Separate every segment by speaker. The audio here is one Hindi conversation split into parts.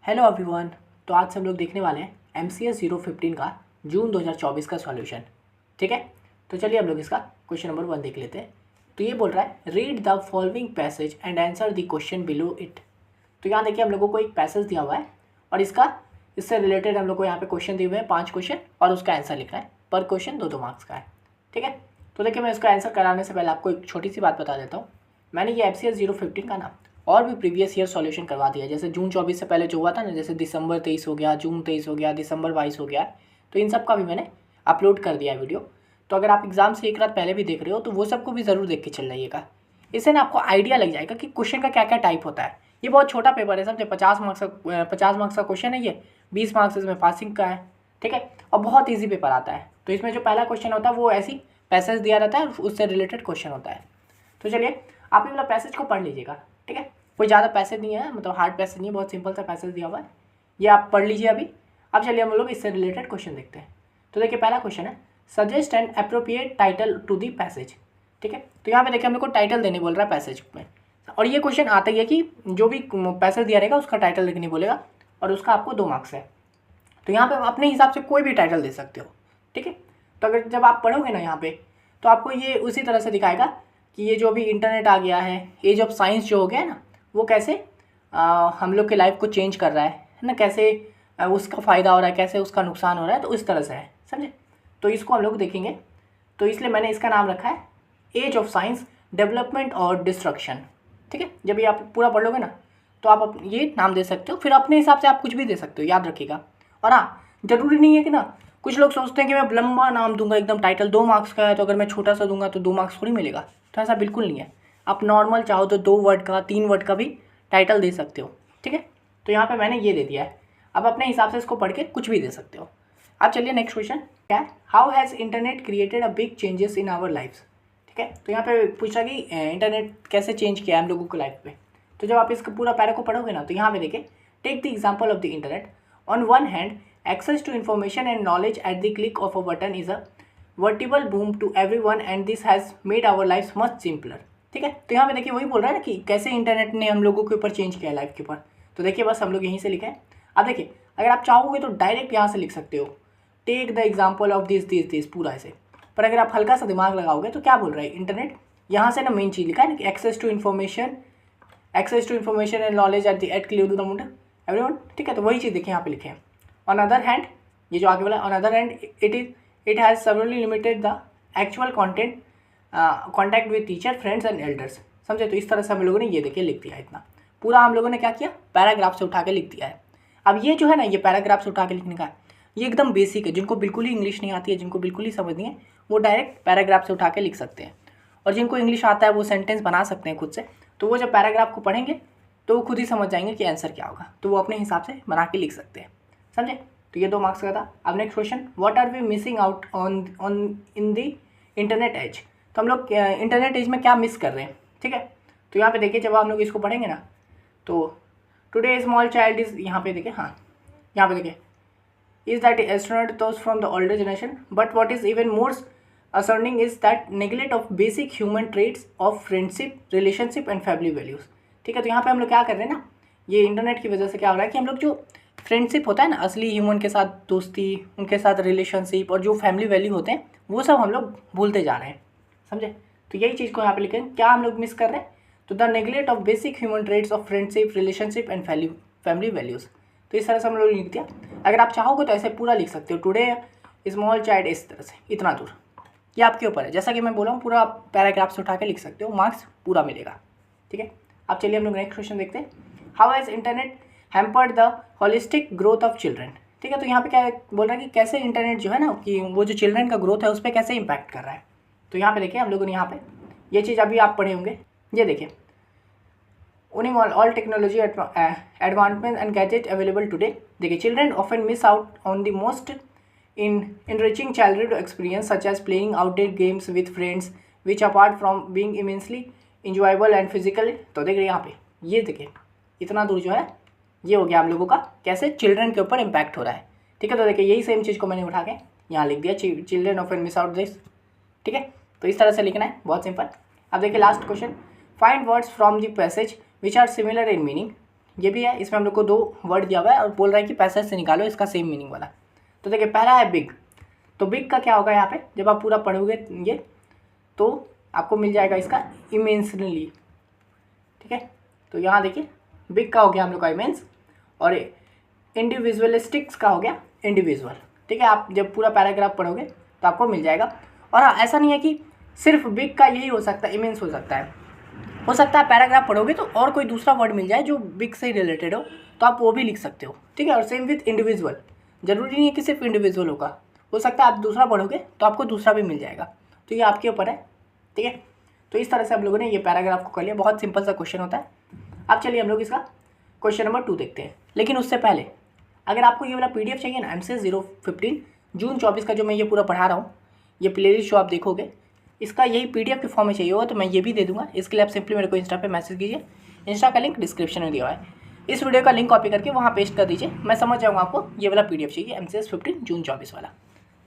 Speaker 1: Hello everyone. तो आज से हम लोग देखने वाले हैं MCS 015 का जून 2024 का सॉल्यूशन। ठीक है, तो चलिए हम लोग इसका क्वेश्चन नंबर 1 देख लेते हैं। तो ये बोल रहा है read the following passage and answer the question below it. तो यहाँ देखिए हम लोगों को एक पैसेज दिया हुआ है और इससे रिलेटेड हम लोग को यहाँ पे क्वेश्चन दिए हुए हैं 5 क्वेश्चन और उसका आंसर लिखना है। पर क्वेश्चन 2-2 मार्क्स का है। ठीक है, तो देखिए मैं इसका आंसर कराने से पहले आपको एक छोटी सी बात बता देता हूँ। मैंने ये MCS 015 का ना और भी प्रीवियस ईयर सॉल्यूशन करवा दिया, जैसे जून 24 से पहले जो हुआ था ना, जैसे दिसंबर 23 हो गया, जून 23 हो गया, दिसंबर 22 हो गया, तो इन सब का भी मैंने अपलोड कर दिया है वीडियो। तो अगर आप एग्जाम से एक रात पहले भी देख रहे हो तो वो सबको भी ज़रूर देख के चल जाइएगा। इससे ना आपको आइडिया लग जाएगा कि क्वेश्चन का क्या क्या टाइप होता है। ये बहुत छोटा पेपर है, समझे। 50 मार्क्स का क्वेश्चन है ये, 20 मार्क्स इसमें पासिंग का है। ठीक है, और बहुत ईजी पेपर आता है। तो इसमें जो पहला क्वेश्चन होता है वो ऐसी पैसेज दिया रहता है, उससे रिलेटेड क्वेश्चन होता है। तो चलिए आप ये वाला पैसेज को पढ़ लीजिएगा। ठीक है, कोई ज़्यादा पैसेज नहीं है, मतलब हार्ड पैसेज नहीं है, बहुत सिंपल सा पैसेज दिया हुआ है, ये आप पढ़ लीजिए अभी। अब चलिए हम लोग इससे रिलेटेड क्वेश्चन देखते हैं। तो देखिए पहला क्वेश्चन है suggest an appropriate title to the passage. ठीक है, तो यहाँ पे देखिए हम लोग को टाइटल देने बोल रहा है पैसेज में, और ये क्वेश्चन आता ही है कि जो भी पैसेज दिया रहेगा उसका टाइटल लिखने बोलेगा और उसका आपको 2 मार्क्स है। तो यहाँ पे अपने हिसाब से कोई भी टाइटल दे सकते हो। ठीक है, तो अगर जब आप पढ़ोगे ना यहाँ पे तो आपको ये उसी तरह से दिखाएगा कि ये जो भी इंटरनेट आ गया है, एज ऑफ साइंस जो हो गया है ना, वो कैसे हम लोग के लाइफ को चेंज कर रहा है ना, कैसे उसका फ़ायदा हो रहा है, कैसे उसका नुकसान हो रहा है। तो इस तरह से है, समझे। तो इसको हम लोग देखेंगे, तो इसलिए मैंने इसका नाम रखा है एज ऑफ साइंस डेवलपमेंट और डिस्ट्रक्शन। ठीक है, जब ये आप पूरा पढ़ लोगे ना तो आप ये नाम दे सकते हो, फिर अपने हिसाब से आप कुछ भी दे सकते हो, याद रखिएगा। और हाँ, ज़रूरी नहीं है कि ना, कुछ लोग सोचते हैं कि मैं लंबा नाम दूंगा एकदम, टाइटल 2 मार्क्स का है तो अगर मैं छोटा सा दूंगा तो 2 मार्क्स थोड़ी मिलेगा। तो ऐसा बिल्कुल नहीं है, आप नॉर्मल चाहो तो 2 वर्ड का 3 वर्ड का भी टाइटल दे सकते हो। ठीक है, तो यहाँ पे मैंने ये दे दिया है, अब अपने हिसाब से इसको पढ़ के कुछ भी दे सकते हो। अब चलिए नेक्स्ट क्वेश्चन क्या है, how has internet created a big changes in our lifes. ठीक है, तो यहाँ पे पूछा कि इंटरनेट कैसे चेंज किया है हम लोगों को लाइफ पे। तो जब आप इसका पूरा पैरा को पढ़ोगे ना तो यहाँ पे देखिए take the example of the internet. On one hand access to information and knowledge at the click of a button is a vertical boom to everyone and this has made our lives much simpler। ठीक है, तो यहाँ पे देखिए वही बोल रहा है ना कि कैसे इंटरनेट ने हम लोगों के ऊपर चेंज किया है लाइफ के ऊपर। तो देखिए बस हम लोग यहीं से लिखे हैं। अब देखिए अगर आप चाहोगे तो डायरेक्ट यहाँ से लिख सकते हो, take the example of this पूरा ऐसे। पर अगर आप हल्का सा दिमाग लगाओगे तो क्या बोल रहा है इंटरनेट, यहाँ से ना मेन चीज़ लिखा है ना कि access to information and knowledge at click to the button everyone. ठीक है, तो वही चीज़ देखिए यहाँ पे लिखे हैं। On other hand, ये जो आगे वाला on other hand it has severely limited the actual contact with teacher, friends and elders। समझे। तो इस तरह से हम लोगों ने ये देखिए लिख दिया, इतना पूरा हम लोगों ने क्या किया, पैराग्राफ से उठा के लिख दिया है। अब ये जो है ना, ये पैराग्राफ से उठा के लिखने का ये एकदम बेसिक है, जिनको बिल्कुल ही इंग्लिश नहीं आती है, जिनको बिल्कुल ही समझ नहीं है, वो डायरेक्ट पैराग्राफ से उठा के लिख सकते हैं। और जिनको इंग्लिश आता है वो सेंटेंस बना सकते हैं खुद से। तो वो जब पैराग्राफ को पढ़ेंगे तो वो खुद ही समझ जाएंगे कि आंसर क्या होगा, तो वो अपने हिसाब से बना के लिख सकते हैं, समझे। तो ये 2 मार्क्स का था। अब next question, what are we missing out on in the internet age. तो हम लोग इंटरनेट एज में क्या मिस कर रहे हैं। ठीक है, तो यहाँ पे देखिए जब हम लोग इसको पढ़ेंगे ना तो टुडे स्मॉल चाइल्ड इज, यहाँ पे देखिए, हाँ यहाँ पे देखिए, is that astronaut those from the older generation but what is even more concerning is that neglect of basic human traits of friendship, relationship and family values. ठीक है, तो यहाँ पे हम लोग क्या कर रहे हैं ना, ये इंटरनेट की वजह से क्या हो रहा है कि हम लोग जो फ्रेंडशिप होता है ना, असली ह्यूमन के साथ दोस्ती, उनके साथ रिलेशनशिप और जो फैमिली वैल्यू होते हैं वो सब हम लोग भूलते जा रहे हैं, समझे। तो यही चीज़ को यहाँ पे लिखें, क्या हम लोग मिस कर रहे हैं, तो the neglect of basic human traits of friendship, relationship and family values. तो इस तरह से हम लोग लिख दिया। अगर आप चाहोगे तो ऐसे पूरा लिख सकते हो, टुडे स्मॉल चाइल्ड, इस तरह से इतना दूर, ये आपके ऊपर है। जैसा कि मैं बोला हूँ पूरा पैराग्राफ से उठा के लिख सकते हो, मार्क्स पूरा मिलेगा। ठीक है, अब चलिए हम लोग नेक्स्ट क्वेश्चन देखते हैं, how has internet hampered the holistic growth of children. ठीक है, तो यहाँ पे क्या बोल रहा है कि कैसे इंटरनेट जो है ना, कि वो जो चिल्ड्रन का ग्रोथ है उस पर कैसे इंपैक्ट कर रहा है। तो यहाँ पे देखिए हम लोगों ने यहाँ पे ये चीज़ अभी आप पढ़े होंगे, ये देखिए, owning all technology advancements and gadgets available today, देखिए children often miss out on the most enriching childhood experience such as playing outdoor games with friends which apart from being immensely enjoyable and physical। तो देखिए यहाँ पे ये देखिए इतना दूर जो है ये हो गया हम लोगों का कैसे चिल्ड्रन के ऊपर इम्पैक्ट हो रहा है। ठीक है, तो देखिए यही सेम चीज़ को मैंने उठा के यहाँ लिख दिया, children often miss out this. ठीक है, तो इस तरह से लिखना है, बहुत सिंपल। अब देखिए last question, find words from the passage which are similar in meaning. ये भी है, इसमें हम लोग को 2 वर्ड दिया हुआ है और बोल रहा है कि पैसेज से निकालो इसका सेम मीनिंग वाला। तो देखिए पहला है बिग, तो बिग का क्या होगा यहाँ पे, जब आप पूरा पढ़ोगे ये तो आपको मिल जाएगा इसका इमेंसली, ठीक है। तो यहाँ देखिए बिग का हो गया हम लोग का इमेंस, और इंडिविजुअलिस्टिक्स का हो गया इंडिविजुअल, ठीक है। आप जब पूरा पैराग्राफ पढ़ोगे तो आपको मिल जाएगा। और हाँ, ऐसा नहीं है कि सिर्फ बिग का यही हो सकता है, इमेंस हो सकता है पैराग्राफ पढ़ोगे तो और कोई दूसरा वर्ड मिल जाए जो बिग से रिलेटेड हो तो आप वो भी लिख सकते हो, ठीक है। और सेम विथ इंडिविजुअल, ज़रूरी नहीं है कि सिर्फ इंडिविजुअल होगा, हो सकता है आप दूसरा पढ़ोगे तो आपको दूसरा भी मिल जाएगा, तो ये आपके ऊपर है, ठीक है। तो इस तरह से हम लोगों ने ये पैराग्राफ को कर लिया, बहुत सिंपल सा क्वेश्चन होता है। अब चलिए हम लोग इसका क्वेश्चन नंबर 2 देखते हैं। लेकिन उससे पहले अगर आपको ये वाला PDF चाहिए ना, MCS 015 जून 24 का जो मैं ये पूरा पढ़ा रहा हूँ, ये प्लेलिस्ट जो आप देखोगे इसका यही PDF के फॉर्म में चाहिए होगा तो मैं ये भी दे दूँगा। इसके लिए आप सिंपली मेरे को इंस्टा पे मैसेज कीजिए, इंस्टा का लिंक डिस्क्रिप्शन में दिया हुआ है, इस वीडियो का लिंक कॉपी करके वहाँ पेस्ट कर दीजिए, मैं समझ जाऊँगा आपको ये वाला PDF चाहिए MCS 15 जून 24 वाला,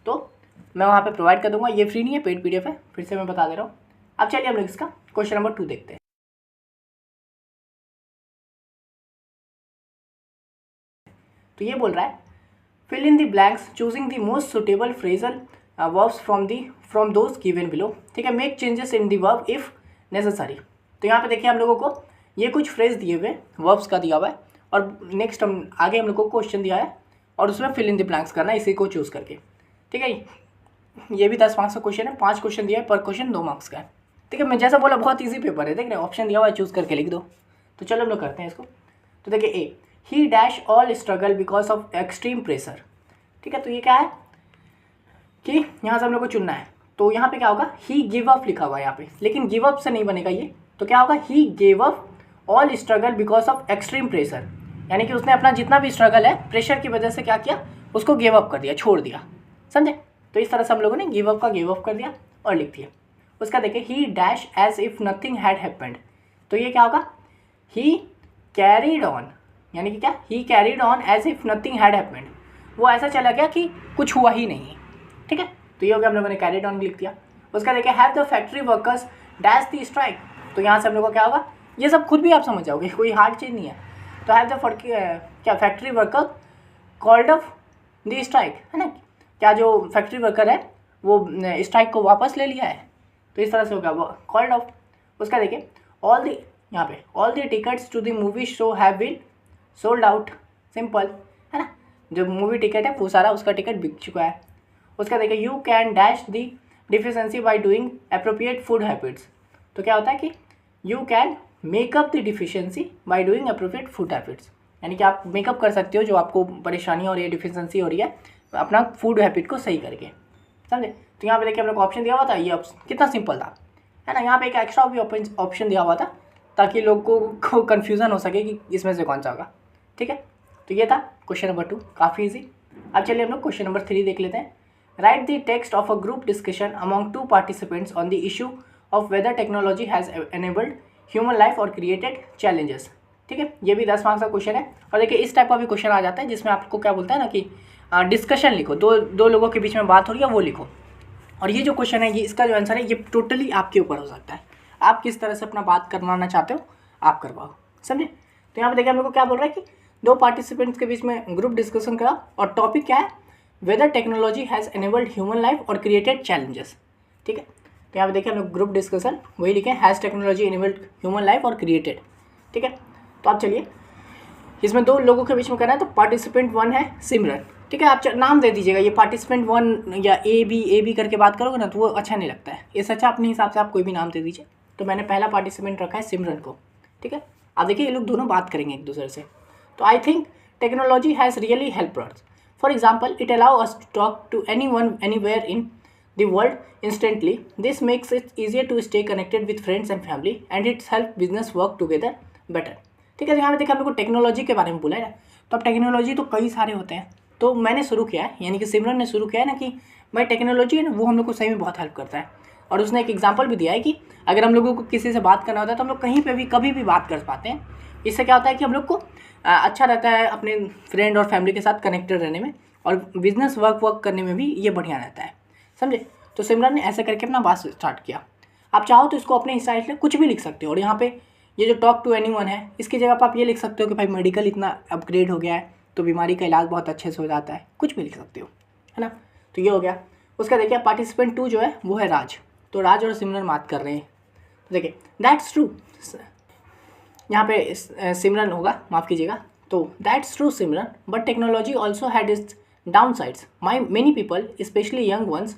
Speaker 1: तो मैं वहाँ पे प्रोवाइड कर दूँगा। ये फ्री नहीं है, पेड PDF है, फिर से मैं बता दे रहा हूँ। अब चलिए हम लोग इसका क्वेश्चन नंबर 2 देखते हैं। तो ये बोल रहा है fill in the blanks choosing the most suitable phrasal verbs from those given below, ठीक है। Make changes in the verb if necessary. तो यहाँ पे देखिए हम लोगों को ये कुछ फ्रेज दिए हुए वर्ब्स का दिया हुआ है और नेक्स्ट हम आगे हम लोग को क्वेश्चन दिया है और उसमें फिल इन द ब्लैंक्स करना है इसी को चूज़ करके, ठीक है। ये भी 10 मार्क्स का क्वेश्चन है, 5 क्वेश्चन दिया है, पर क्वेश्चन 2 मार्क्स का है, ठीक है। मैं जैसा बोला बहुत ईजी पेपर है, देख रहे ऑप्शन दिया हुआ है, चूज़ करके लिख दो। तो चलो हम लोग करते हैं इसको। तो देखिए A, he dash all struggle because of extreme pressure, ठीक है। तो ये क्या है कि यहाँ से हम लोग को चुनना है, तो यहाँ पे क्या होगा, ही गिव अप लिखा हुआ है यहाँ पे, लेकिन गिव अप से नहीं बनेगा ये, तो क्या होगा, he give up all struggle because of extreme pressure, यानी कि उसने अपना जितना भी स्ट्रगल है प्रेशर की वजह से क्या किया, उसको गिव अप कर दिया, छोड़ दिया, समझे। तो इस तरह से हम लोगों ने गिव अप का गिव अप कर दिया और लिख दिया। उसका देखिए ही dash as if nothing had happened, तो ये क्या होगा, ही कैरीड ऑन, यानी कि क्या, he carried on as if nothing had happened, वो ऐसा चला गया कि कुछ हुआ ही नहीं, ठीक है। तो ये हो गया, हम लोगों ने कैरीड ऑन लिख दिया। उसका देखिए have the factory workers dash the strike, तो यहाँ से हम लोग को क्या होगा, ये सब खुद भी आप समझ जाओगे, कोई हार्ड चीज़ नहीं है। तो हैव द क्या factory worker called off the strike, है ना, क्या जो फैक्ट्री वर्कर है वो स्ट्राइक को वापस ले लिया है, तो इस तरह से होगा वो कॉल्ड ऑफ। उसका देखिए ऑल द, यहाँ पे all the tickets to the movie show have been sold out, simple है ना, जो मूवी टिकट है वो सारा उसका टिकट बिक चुका है। उसका देखिए you can dash the deficiency by doing appropriate food habits, तो क्या होता है कि you can makeup the deficiency by doing appropriate food habits, यानी कि आप मेकअप कर सकते हो जो आपको परेशानी हो रही है, डिफिशेंसी हो रही है, अपना फूड हैबिट को सही करके, समझे। तो यहाँ पे देखिए हम लोग को ऑप्शन दिया हुआ था, ये ऑप्शन कितना सिंपल था, है ना। यहाँ पे एक एक्स्ट्रा भी ऑप्शन दिया हुआ था ताकि लोगों को कन्फ्यूज़न हो सके कि इसमें से कौन सा होगा, ठीक है। तो ये था क्वेश्चन नंबर 2, काफ़ी ईजी। अब चलिए हम लोग क्वेश्चन नंबर 3 देख लेते हैं। Write the text of a group discussion among 2 participants on the issue of whether technology has enabled human life or created challenges, ठीक है। ये भी 10 मार्क्स का क्वेश्चन है। और देखिए इस टाइप का भी क्वेश्चन आ जाता है जिसमें आपको क्या बोलता है ना कि डिस्कशन लिखो, दो लोगों के बीच में बात हो रही है वो लिखो। और ये जो क्वेश्चन है ये इसका जो आंसर है ये टोटली आपके ऊपर हो सकता है, आप किस तरह से अपना बात करवाना चाहते हो आप करवाओ, समझे। तो यहाँ पे देखिए हम लोग को क्या बोल रहा है कि 2 पार्टिसिपेंट्स के बीच में ग्रुप डिस्कशन करा और टॉपिक क्या है, whether technology has enabled human life or created challenges, ठीक है। तो यहाँ पे देखिए हम लोग ग्रुप डिस्कशन वही लिखे, has technology enabled human life or created, ठीक है। तो आप चलिए इसमें 2 लोगों के बीच में करना है, तो पार्टिसिपेंट 1 है सिमरन, ठीक है। आप नाम दे दीजिएगा, ये पार्टिसिपेंट 1 या ए बी करके बात करोगे ना तो वो अच्छा नहीं लगता है, इससे अच्छा अपने हिसाब से आप कोई भी नाम दे दीजिए। तो मैंने पहला पार्टिसिपेंट रखा है सिमरन को, ठीक है। आप देखिए ये लोग दोनों बात करेंगे एक दूसरे से। तो I think technology has really helped us, for example it allow us to talk to anyone anywhere in the world instantly. This makes it easier to stay connected with friends and family and it's help business work together better, ठीक है। यहाँ पे देखिए हम लोग को टेक्नोलॉजी के बारे में बोला है ना, तो अब टेक्नोलॉजी तो कई सारे होते हैं, तो मैंने शुरू किया है, यानी कि सिमरन ने शुरू किया है ना कि भाई टेक्नोलॉजी है ना वो हम लोग को सही में बहुत हेल्प करता है। और उसने एक एग्जांपल भी दिया है कि अगर हम लोगों को किसी से बात करना होता है तो हम लोग कहीं पे भी कभी भी बात कर पाते हैं। इससे क्या होता है कि हम लोग को अच्छा रहता है अपने फ्रेंड और फैमिली के साथ कनेक्टेड रहने में, और बिजनेस वर्क करने में भी ये बढ़िया रहता है, समझे। तो सिमरन ने ऐसे करके अपना बात स्टार्ट किया। आप चाहो तो इसको अपने स्टाइल से कुछ भी लिख सकते हो, और यहाँ पे ये जो टॉक टू एनीवन है इसकी जगह पर आप ये लिख सकते हो कि भाई मेडिकल इतना अपग्रेड हो गया है तो बीमारी का इलाज बहुत अच्छे से हो जाता है, कुछ भी लिख सकते हो, है ना। तो ये हो गया। उसका देखिए पार्टिसिपेंट 2 जो है वो है राज, तो राज और सिमरन बात कर रहे हैं। तो देखिए दैट्स ट्रू, यहाँ पे सिमरन होगा, माफ़ कीजिएगा। तो that's true Simran, but technology also had its downsides. Many people specially young ones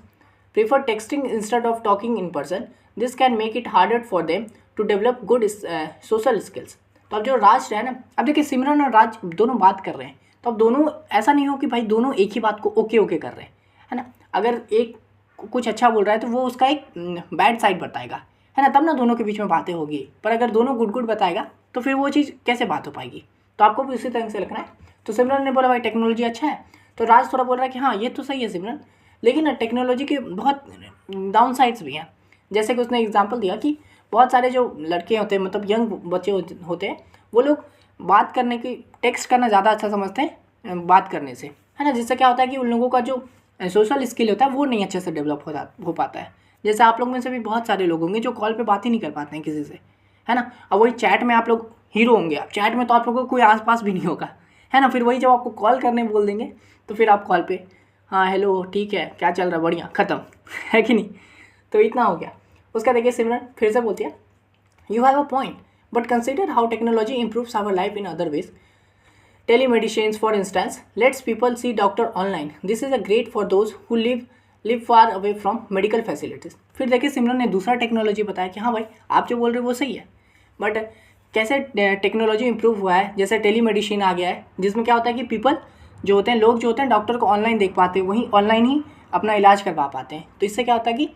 Speaker 1: prefer texting instead of talking in person. This can make it harder for them to develop good social skills. तो अब जो राज है ना, अब देखिए सिमरन और राज दोनों बात कर रहे हैं, तो अब दोनों ऐसा नहीं हो कि भाई दोनों एक ही बात को ओके ओके कर रहे हैं, है ना। अगर एक कुछ अच्छा बोल रहा है तो वो उसका एक बैड साइड बताएगा, है ना, तब ना दोनों के बीच में बातें होगी। पर अगर दोनों गुड गुड बताएगा तो फिर वो चीज़ कैसे बात हो पाएगी। तो आपको भी उसी तरह से लिखना है। तो सिमरन ने बोला भाई टेक्नोलॉजी अच्छा है, तो राज थोड़ा बोल रहा है कि हाँ ये तो सही है सिमरन, लेकिन टेक्नोलॉजी के बहुत डाउन साइड्स भी हैं। जैसे कि उसने एग्जांपल दिया कि बहुत सारे जो लड़के होते हैं, मतलब यंग बच्चे होते हैं, वो लोग बात करने की, टेक्स्ट करना ज़्यादा अच्छा समझते हैं बात करने से, है ना। जिससे क्या होता है कि उन लोगों का जो सोशल स्किल होता है वो नहीं अच्छे से डेवलप हो पाता है। जैसे आप लोग में से भी बहुत सारे लोग होंगे जो कॉल पे बात ही नहीं कर पाते हैं किसी से, है ना। अब वही चैट में आप लोग हीरो होंगे, अब चैट में तो आप लोगों को कोई आसपास भी नहीं होगा, है ना। फिर वही जब आपको कॉल करने बोल देंगे तो फिर आप कॉल पे हाँ हेलो ठीक है क्या चल रहा है बढ़िया, ख़त्म, है कि नहीं। तो इतना हो गया। उसका देखिए सिमरन फिर से बोलती है, you have a point but consider how technology improves our life in other ways. Telemedicine, for instance, lets people see doctor online. This is a great for those who live far away from medical facilities. फिर देखिए सिमरन ने दूसरा टेक्नोलॉजी बताया कि हाँ भाई आप जो बोल रहे हो वो सही है, बट कैसे टेक्नोलॉजी इंप्रूव हुआ है। जैसे टेलीमेडिसिन आ गया है, जिसमें क्या होता है कि पीपल जो होते हैं, लोग जो होते हैं डॉक्टर को ऑनलाइन देख पाते हैं, वहीं ऑनलाइन ही अपना इलाज करवा पाते हैं। तो इससे क्या होता है कि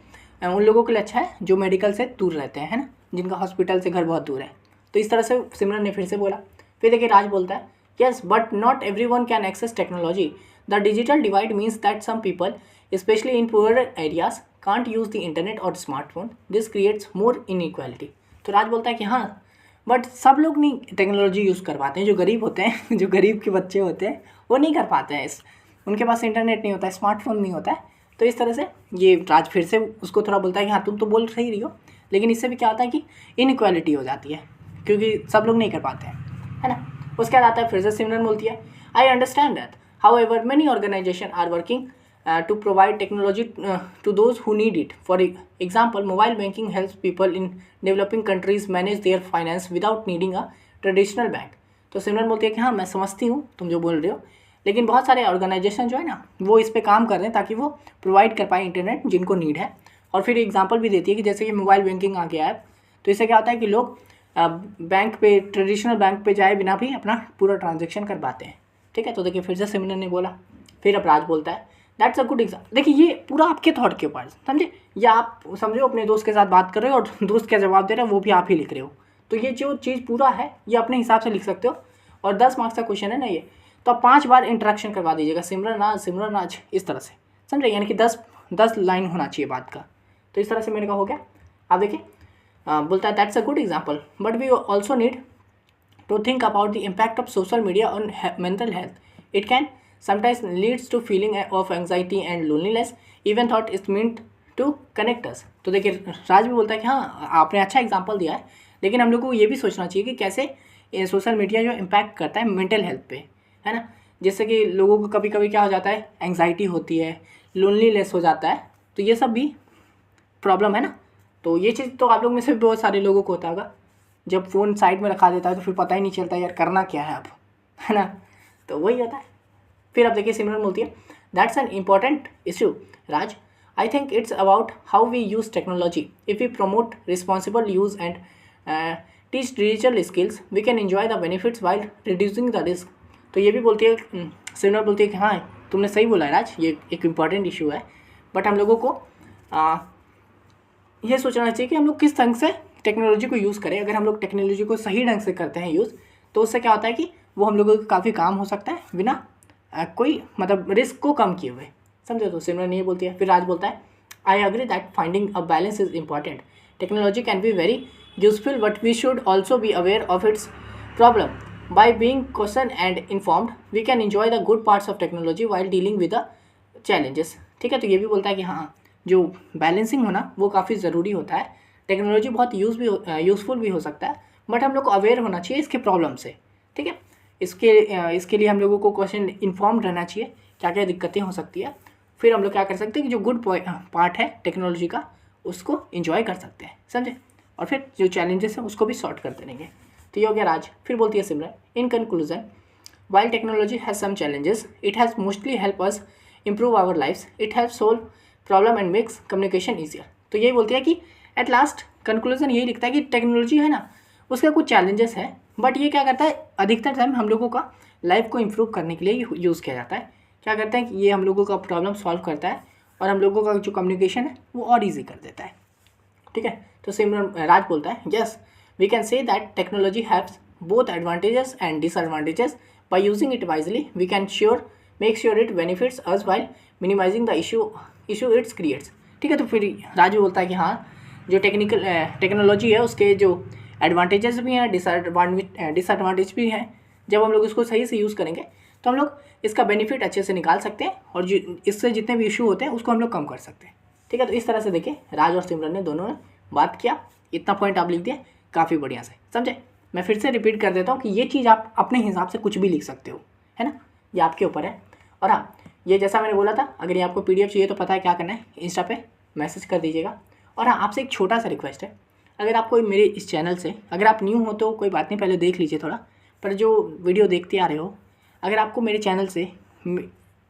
Speaker 1: उन लोगों के लिए अच्छा है जो मेडिकल से दूर रहते हैं, है ना, जिनका हॉस्पिटल से घर बहुत दूर है। तो इस तरह से सिमरन ने फिर से बोला। फिर देखिए राज बोलता है, yes, but not everyone can access technology. The digital divide means that some people, especially in poorer areas, can't use the internet or smartphone. This creates more inequality. तो राज बोलता है कि हाँ बट सब लोग नहीं टेक्नोलॉजी यूज़ कर पाते हैं। जो गरीब होते हैं जो गरीब के बच्चे होते हैं वो नहीं कर पाते हैं, उनके पास इंटरनेट नहीं होता है, स्मार्टफोन नहीं होता है। तो इस तरह से ये राज फिर से उसको थोड़ा बोलता है कि हाँ तुम तो बोल सही रही हो, लेकिन इससे भी क्या होता है कि इनइक्वालिटी हो जाती है क्योंकि सब लोग नहीं कर पाते हैं, है ना। उसके बाद आता है फिर से सिमरन बोलती है, I understand that however many organization are working to provide technology to those who need it. For example mobile banking helps people in developing countries manage their finance without needing a traditional bank. तो सिमरन बोलती है कि हाँ मैं समझती हूँ तुम जो बोल रहे हो, लेकिन बहुत सारे ऑर्गेनाइजेशन जो है ना वो इस पर काम कर रहे हैं ताकि वो प्रोवाइड कर पाए इंटरनेट जिनको नीड है। और फिर एग्जाम्पल भी देती है कि जैसे कि मोबाइल बैंकिंग आ गया है, तो इससे क्या होता है कि लोग बैंक पे, ट्रेडिशनल बैंक पे जाए बिना भी अपना पूरा ट्रांजेक्शन कर पाते हैं, ठीक है। तो देखिए फिर से सिमरन ने बोला। फिर अब राज बोलता है, दैट्स अ गुड एग्जाम्पल। देखिए ये पूरा आपके थॉट के ऊपर, समझे, या आप समझो अपने दोस्त के साथ बात कर रहे हो और दोस्त क्या जवाब दे रहा है वो भी आप ही लिख रहे हो। तो ये जो चीज़ पूरा है ये अपने हिसाब से लिख सकते हो। और 10 मार्क्स का क्वेश्चन है ना ये, तो आप 5 बार इंटरेक्शन करवा दीजिएगा, सिमरन आज, इस तरह से, समझे, यानी कि 10 लाइन होना चाहिए बात का। तो इस तरह से मैंने कहा हो गया। आप देखिए बोलता है that's a good example but we also need to think about the impact of social media on mental health. It can sometimes leads to feeling of anxiety and loneliness even thought it's meant to connect us. तो देखिए राज भी बोलता है कि हाँ आपने अच्छा एग्जाम्पल दिया है, लेकिन हम लोग को ये भी सोचना चाहिए कि कैसे सोशल मीडिया जो इम्पैक्ट करता है मेंटल हेल्थ पे, है ना। जैसे कि लोगों को कभी कभी क्या हो जाता है, एंग्जाइटी होती है, लोनलीनेस हो जाता है, तो ये सब भी प्रॉब्लम है ना। तो ये चीज़ तो आप लोग में से बहुत सारे लोगों को होता होगा, जब फ़ोन साइड में रखा देता है तो फिर पता ही नहीं चलता यार करना क्या है अब, है ना। तो वही होता है। फिर अब देखिए सिमरन बोलती है, that's an important issue Raj. I think it's about how we use technology. If we promote responsible use and teach digital skills we can enjoy the benefits while reducing the risk. तो ये भी बोलती है, सिमरन बोलती है कि हाँ तुमने सही बोला है राज, ये एक इम्पॉर्टेंट इशू है, बट हम लोगों को ये सोचना चाहिए कि हम लोग किस ढंग से टेक्नोलॉजी को यूज़ करें। अगर हम लोग टेक्नोलॉजी को सही ढंग से करते हैं यूज़, तो उससे क्या होता है कि वो हम लोगों को काफ़ी काम हो सकता है बिना कोई मतलब रिस्क को कम किए हुए, समझे। तो सिमरन ये बोलती है। फिर राज बोलता है, I agree that finding a balance is important. Technology can be very useful but we should also be aware of its problem. By being question and informed we can enjoy the good parts of technology while dealing with the challenges, ठीक है। तो ये भी बोलता है कि हाँ जो बैलेंसिंग होना वो काफ़ी ज़रूरी होता है। टेक्नोलॉजी बहुत यूज़फुल भी हो सकता है, बट हम लोग को अवेयर होना चाहिए इसके प्रॉब्लम से, ठीक है। इसके लिए हम लोगों को क्वेश्चन इन्फॉर्म रहना चाहिए क्या क्या दिक्कतें हो सकती है, फिर हम लोग क्या कर सकते हैं कि जो गुड पार्ट है टेक्नोलॉजी का उसको इन्जॉय कर सकते हैं, समझे, और फिर जो चैलेंजेस हैं उसको भी सॉर्ट करते रहेंगे। तो ये हो गया राज। फिर बोलती है Simran, in conclusion while technology has some challenges, it has mostly helped us improve our lives. It helps solve problem and makes communication easier. तो यही बोलती है कि एट लास्ट कंक्लूजन यही लिखता है कि टेक्नोलॉजी है ना, उसका कुछ चैलेंजेस है, बट ये क्या करता है अधिकतर टाइम हम लोगों का लाइफ को इम्प्रूव करने के लिए यूज़ किया जाता है। क्या करता है कि ये हम लोगों का प्रॉब्लम सॉल्व करता है और हम लोगों का जो कम्युनिकेशन है वो और ईजी कर देता है, ठीक है। तो सिमरन राज बोलता है, yes we can say that technology haves both advantages and disadvantages. By using it wisely, we can make sure it benefits us while minimizing the issue it creates. ठीक है, तो फिर राजू बोलता है कि हाँ जो टेक्नोलॉजी है उसके जो एडवांटेजेस भी हैं डिसएडवांटेज भी हैं, जब हम लोग इसको सही से यूज़ करेंगे तो हम लोग इसका बेनिफिट अच्छे से निकाल सकते हैं और जो इससे जितने भी इशू होते हैं उसको हम लोग कम कर सकते हैं, ठीक है। तो इस तरह से देखिए राज और सिमरन ने दोनों ने बात किया, इतना पॉइंट आप लिख दिए काफ़ी बढ़िया से, समझे। मैं फिर से रिपीट कर देता हूँ कि ये चीज़ आप अपने हिसाब से कुछ भी लिख सकते हो, है ना, ये आपके ऊपर है। और हाँ, ये जैसा मैंने बोला था, अगर ये आपको PDF चाहिए तो पता है क्या करना है, इंस्टा पे मैसेज कर दीजिएगा। और हाँ, आपसे एक छोटा सा रिक्वेस्ट है, अगर आप कोई मेरे इस चैनल से अगर आप न्यू हो तो कोई बात नहीं, पहले देख लीजिए थोड़ा, पर जो वीडियो देखते आ रहे हो अगर आपको मेरे चैनल से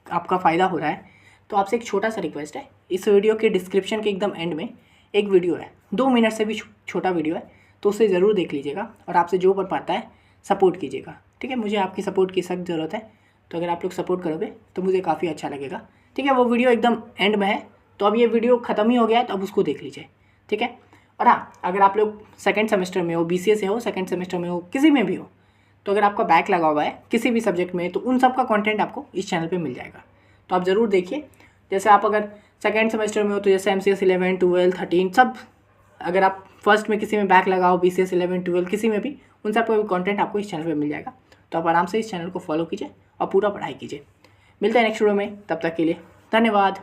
Speaker 1: आपका फ़ायदा हो रहा है तो आपसे एक छोटा सा रिक्वेस्ट है, इस वीडियो के डिस्क्रिप्शन के एकदम एंड में एक वीडियो है, 2 मिनट से भी छोटा वीडियो है, तो उसे ज़रूर देख लीजिएगा और आपसे जो बन पाता है सपोर्ट कीजिएगा, ठीक है। मुझे आपकी सपोर्ट की सख्त ज़रूरत है, तो अगर आप लोग सपोर्ट करोगे तो मुझे काफ़ी अच्छा लगेगा, ठीक है। वो वीडियो एकदम एंड में है, तो अब ये वीडियो ख़त्म ही हो गया है तो अब उसको देख लीजिए, ठीक है। और हाँ, अगर आप लोग सेकेंड सेमेस्टर में हो, BCA से हो, सेकेंड सेमेस्टर में हो, किसी में भी हो, तो अगर आपका बैक लगा हुआ है किसी भी सब्जेक्ट में तो उन सब का कंटेंट आपको इस चैनल पे मिल जाएगा, तो आप ज़रूर देखिए। जैसे आप अगर सेकेंड सेमेस्टर में हो तो जैसे MCS 11, 12, 13 सब, अगर आप फर्स्ट में किसी में बैक लगाओ, BCS 11, 12 किसी में भी, उन सब का कंटेंट आपको इस चैनल पे मिल जाएगा। तो आप आराम से इस चैनल को फॉलो कीजिए और पूरा पढ़ाई कीजिए। मिलते हैं नेक्स्ट वीडियो में, तब तक के लिए धन्यवाद।